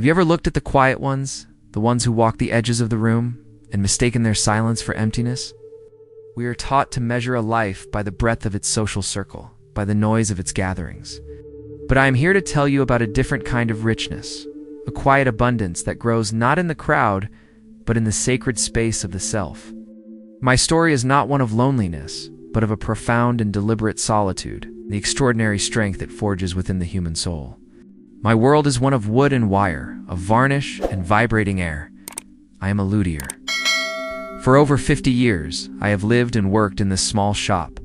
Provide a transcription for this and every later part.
Have you ever looked at the quiet ones, the ones who walk the edges of the room, and mistaken their silence for emptiness? We are taught to measure a life by the breadth of its social circle, by the noise of its gatherings. But I am here to tell you about a different kind of richness, a quiet abundance that grows not in the crowd, but in the sacred space of the self. My story is not one of loneliness, but of a profound and deliberate solitude, the extraordinary strength it forges within the human soul. My world is one of wood and wire, of varnish and vibrating air. I am a luthier. For over 50 years, I have lived and worked in this small shop,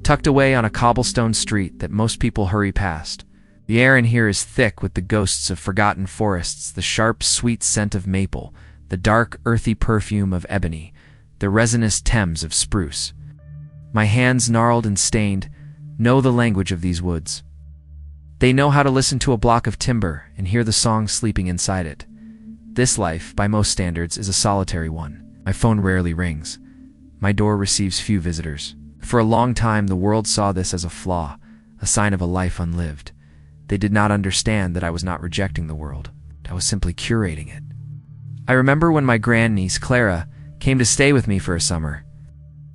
tucked away on a cobblestone street that most people hurry past. The air in here is thick with the ghosts of forgotten forests, the sharp, sweet scent of maple, the dark, earthy perfume of ebony, the resinous Thames of spruce. My hands, gnarled and stained, know the language of these woods. They know how to listen to a block of timber and hear the song sleeping inside it. This life, by most standards, is a solitary one. My phone rarely rings. My door receives few visitors. For a long time, the world saw this as a flaw, a sign of a life unlived. They did not understand that I was not rejecting the world. I was simply curating it. I remember when my grandniece, Clara, came to stay with me for a summer.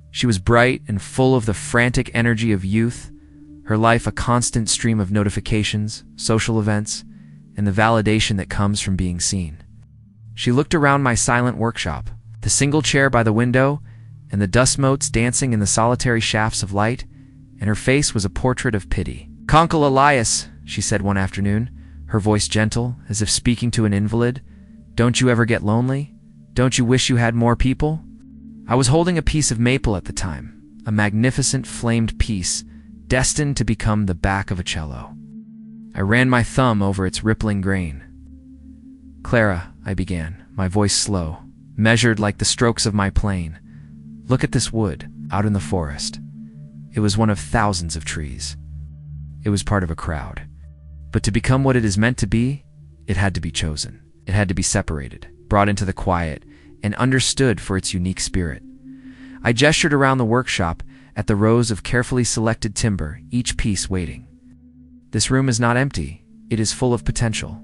She was bright and full of the frantic energy of youth, her life a constant stream of notifications, social events, and the validation that comes from being seen. She looked around my silent workshop, the single chair by the window, and the dust motes dancing in the solitary shafts of light, and her face was a portrait of pity. "Uncle Elias," she said one afternoon, her voice gentle, as if speaking to an invalid, "don't you ever get lonely? Don't you wish you had more people?" I was holding a piece of maple at the time, a magnificent flamed piece, destined to become the back of a cello. I ran my thumb over its rippling grain. "Clara," I began, my voice slow, measured like the strokes of my plane. "Look at this wood, out in the forest." It was one of thousands of trees. It was part of a crowd. But to become what it is meant to be, it had to be chosen. It had to be separated, brought into the quiet, and understood for its unique spirit. I gestured around the workshop at the rows of carefully selected timber, each piece waiting. This room is not empty. It is full of potential.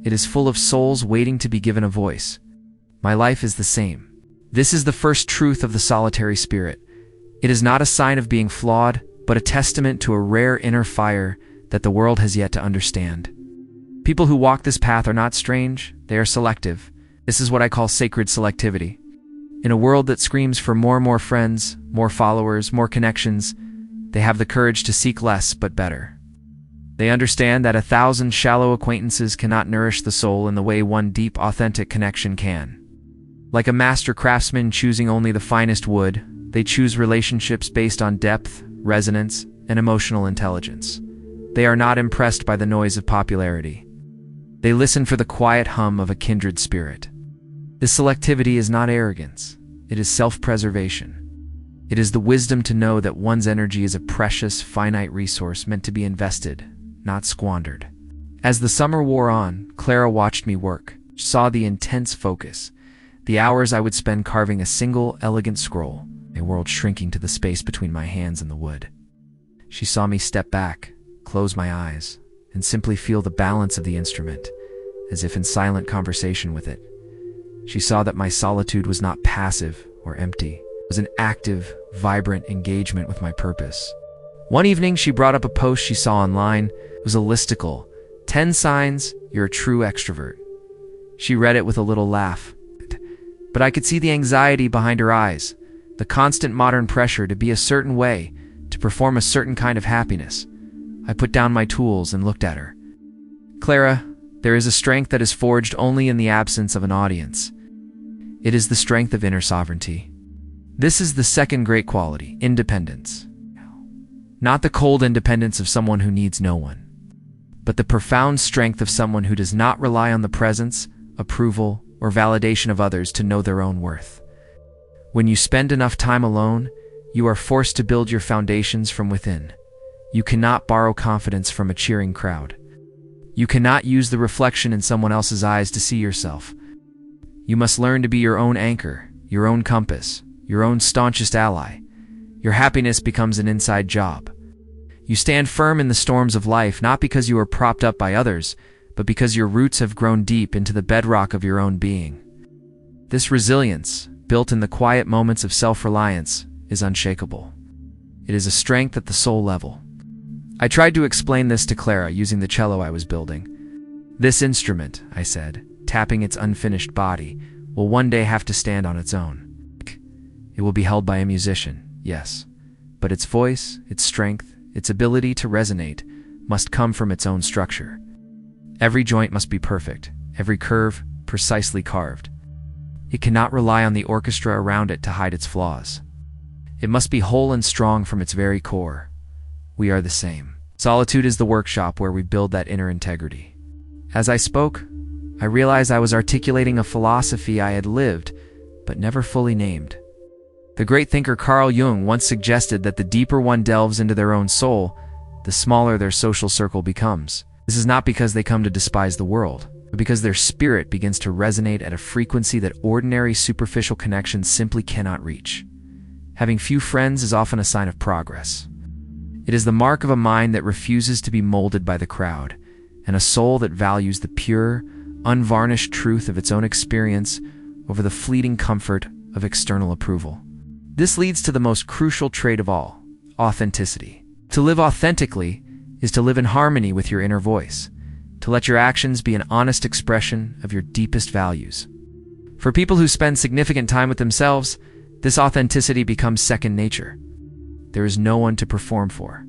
It is full of souls waiting to be given a voice. My life is the same. This is the first truth of the solitary spirit. It is not a sign of being flawed, but a testament to a rare inner fire that the world has yet to understand. People who walk this path are not strange, they are selective. This is what I call sacred selectivity. In a world that screams for more friends, more followers, more connections, they have the courage to seek less but better. They understand that 1,000 shallow acquaintances cannot nourish the soul in the way one deep, authentic connection can. Like a master craftsman choosing only the finest wood, they choose relationships based on depth, resonance, and emotional intelligence. They are not impressed by the noise of popularity. They listen for the quiet hum of a kindred spirit. This selectivity is not arrogance. It is self-preservation. It is the wisdom to know that one's energy is a precious, finite resource meant to be invested, not squandered. As the summer wore on, Clara watched me work, saw the intense focus, the hours I would spend carving a single, elegant scroll, my world shrinking to the space between my hands and the wood. She saw me step back, close my eyes, and simply feel the balance of the instrument, as if in silent conversation with it. She saw that my solitude was not passive or empty. It was an active, vibrant engagement with my purpose. One evening, she brought up a post she saw online. It was a listicle, 10 signs you're a true extrovert. She read it with a little laugh. But I could see the anxiety behind her eyes, the constant modern pressure to be a certain way, to perform a certain kind of happiness. I put down my tools and looked at her. "Clara, there is a strength that is forged only in the absence of an audience. It is the strength of inner sovereignty. This is the second great quality, independence. Not the cold independence of someone who needs no one, but the profound strength of someone who does not rely on the presence, approval, or validation of others to know their own worth. When you spend enough time alone, you are forced to build your foundations from within. You cannot borrow confidence from a cheering crowd. You cannot use the reflection in someone else's eyes to see yourself. You must learn to be your own anchor, your own compass, your own staunchest ally. Your happiness becomes an inside job. You stand firm in the storms of life not because you are propped up by others, but because your roots have grown deep into the bedrock of your own being. This resilience, built in the quiet moments of self-reliance, is unshakable. It is a strength at the soul level. I tried to explain this to Clara using the cello I was building. This instrument, I said, tapping its unfinished body, will one day have to stand on its own. It will be held by a musician, yes, but its voice, its strength, its ability to resonate must come from its own structure. Every joint must be perfect, every curve precisely carved. It cannot rely on the orchestra around it to hide its flaws. It must be whole and strong from its very core. We are the same. Solitude is the workshop where we build that inner integrity. As I spoke, I realized I was articulating a philosophy I had lived, but never fully named. The great thinker Carl Jung once suggested that the deeper one delves into their own soul, the smaller their social circle becomes. This is not because they come to despise the world, but because their spirit begins to resonate at a frequency that ordinary superficial connections simply cannot reach. Having few friends is often a sign of progress. It is the mark of a mind that refuses to be molded by the crowd, and a soul that values the pure, unvarnished truth of its own experience over the fleeting comfort of external approval. This leads to the most crucial trait of all, authenticity. To live authentically is to live in harmony with your inner voice, to let your actions be an honest expression of your deepest values. For people who spend significant time with themselves, this authenticity becomes second nature. There is no one to perform for.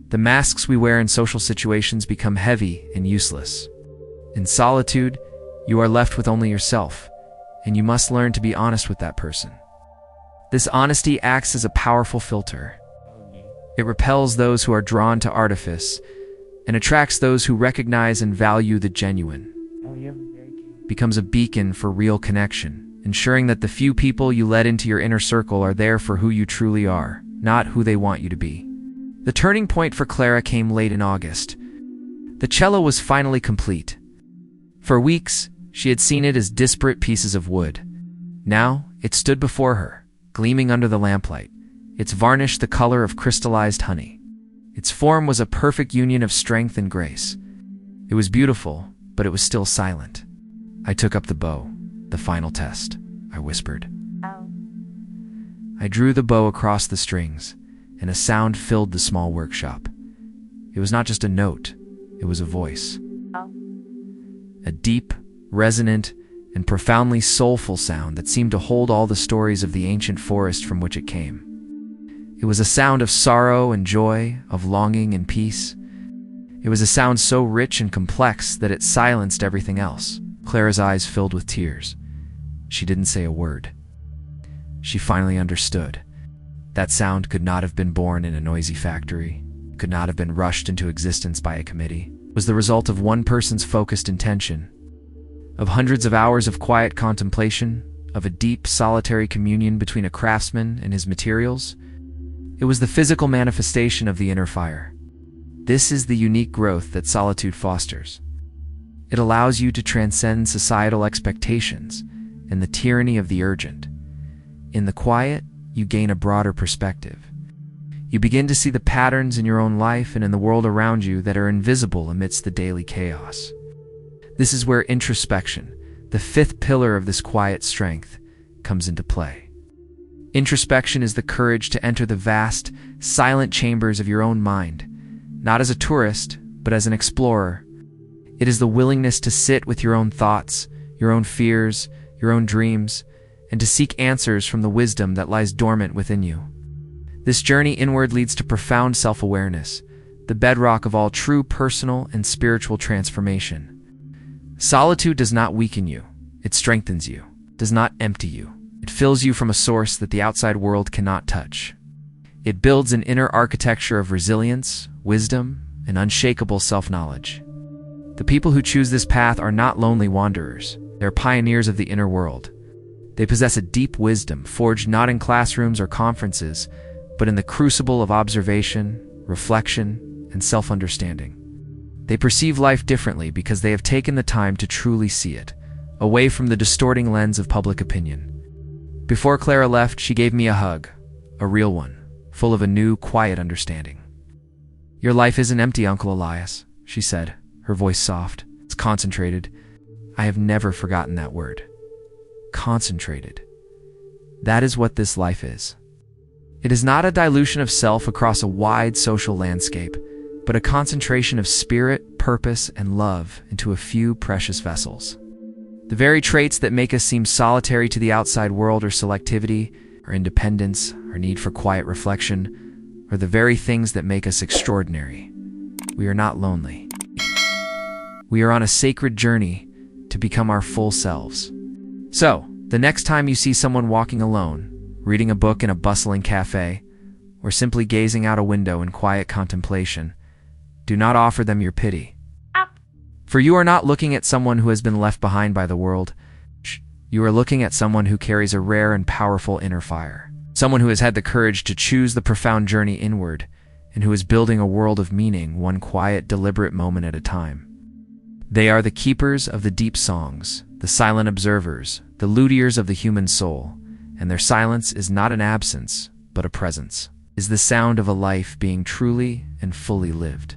The masks we wear in social situations become heavy and useless. In solitude, you are left with only yourself, and you must learn to be honest with that person. This honesty acts as a powerful filter. It repels those who are drawn to artifice and attracts those who recognize and value the genuine. Becomes a beacon for real connection, ensuring that the few people you let into your inner circle are there for who you truly are, not who they want you to be. The turning point for Clara came late in August. The cello was finally complete. For weeks, she had seen it as disparate pieces of wood. Now, it stood before her, gleaming under the lamplight, its varnish the color of crystallized honey. Its form was a perfect union of strength and grace. It was beautiful, but it was still silent. I took up the bow. The final test, I whispered. I drew the bow across the strings, and a sound filled the small workshop. It was not just a note, it was a voice. A deep, resonant, and profoundly soulful sound that seemed to hold all the stories of the ancient forest from which it came. It was a sound of sorrow and joy, of longing and peace. It was a sound so rich and complex that it silenced everything else. Clara's eyes filled with tears. She didn't say a word. She finally understood. That sound could not have been born in a noisy factory, could not have been rushed into existence by a committee. It was the result of one person's focused intention, of hundreds of hours of quiet contemplation, of a deep, solitary communion between a craftsman and his materials. It was the physical manifestation of the inner fire. This is the unique growth that solitude fosters. It allows you to transcend societal expectations and the tyranny of the urgent. In the quiet, you gain a broader perspective. You begin to see the patterns in your own life and in the world around you that are invisible amidst the daily chaos. This is where introspection, the fifth pillar of this quiet strength, comes into play. Introspection is the courage to enter the vast, silent chambers of your own mind, not as a tourist, but as an explorer. It is the willingness to sit with your own thoughts, your own fears, your own dreams, and to seek answers from the wisdom that lies dormant within you. This journey inward leads to profound self-awareness, the bedrock of all true personal and spiritual transformation. Solitude does not weaken you, it strengthens you, does not empty you. It fills you from a source that the outside world cannot touch. It builds an inner architecture of resilience, wisdom, and unshakable self-knowledge. The people who choose this path are not lonely wanderers. They're pioneers of the inner world. They possess a deep wisdom forged not in classrooms or conferences, but in the crucible of observation, reflection, and self-understanding. They perceive life differently because they have taken the time to truly see it, away from the distorting lens of public opinion. Before Clara left, she gave me a hug, a real one, full of a new, quiet understanding. "Your life isn't empty, Uncle Elias," she said, her voice soft. concentrated. I have never forgotten that word. Concentrated. That is what this life is. It is not a dilution of self across a wide social landscape, but a concentration of spirit, purpose, and love into a few precious vessels. The very traits that make us seem solitary to the outside world, our selectivity, our independence, our need for quiet reflection, are the very things that make us extraordinary. We are not lonely. We are on a sacred journey to become our full selves. So, the next time you see someone walking alone, reading a book in a bustling cafe, or simply gazing out a window in quiet contemplation, do not offer them your pity. For you are not looking at someone who has been left behind by the world. You are looking at someone who carries a rare and powerful inner fire. Someone who has had the courage to choose the profound journey inward, and who is building a world of meaning, one quiet, deliberate moment at a time. They are the keepers of the deep songs, the silent observers, the luthiers of the human soul, and their silence is not an absence, but a presence, is the sound of a life being truly and fully lived.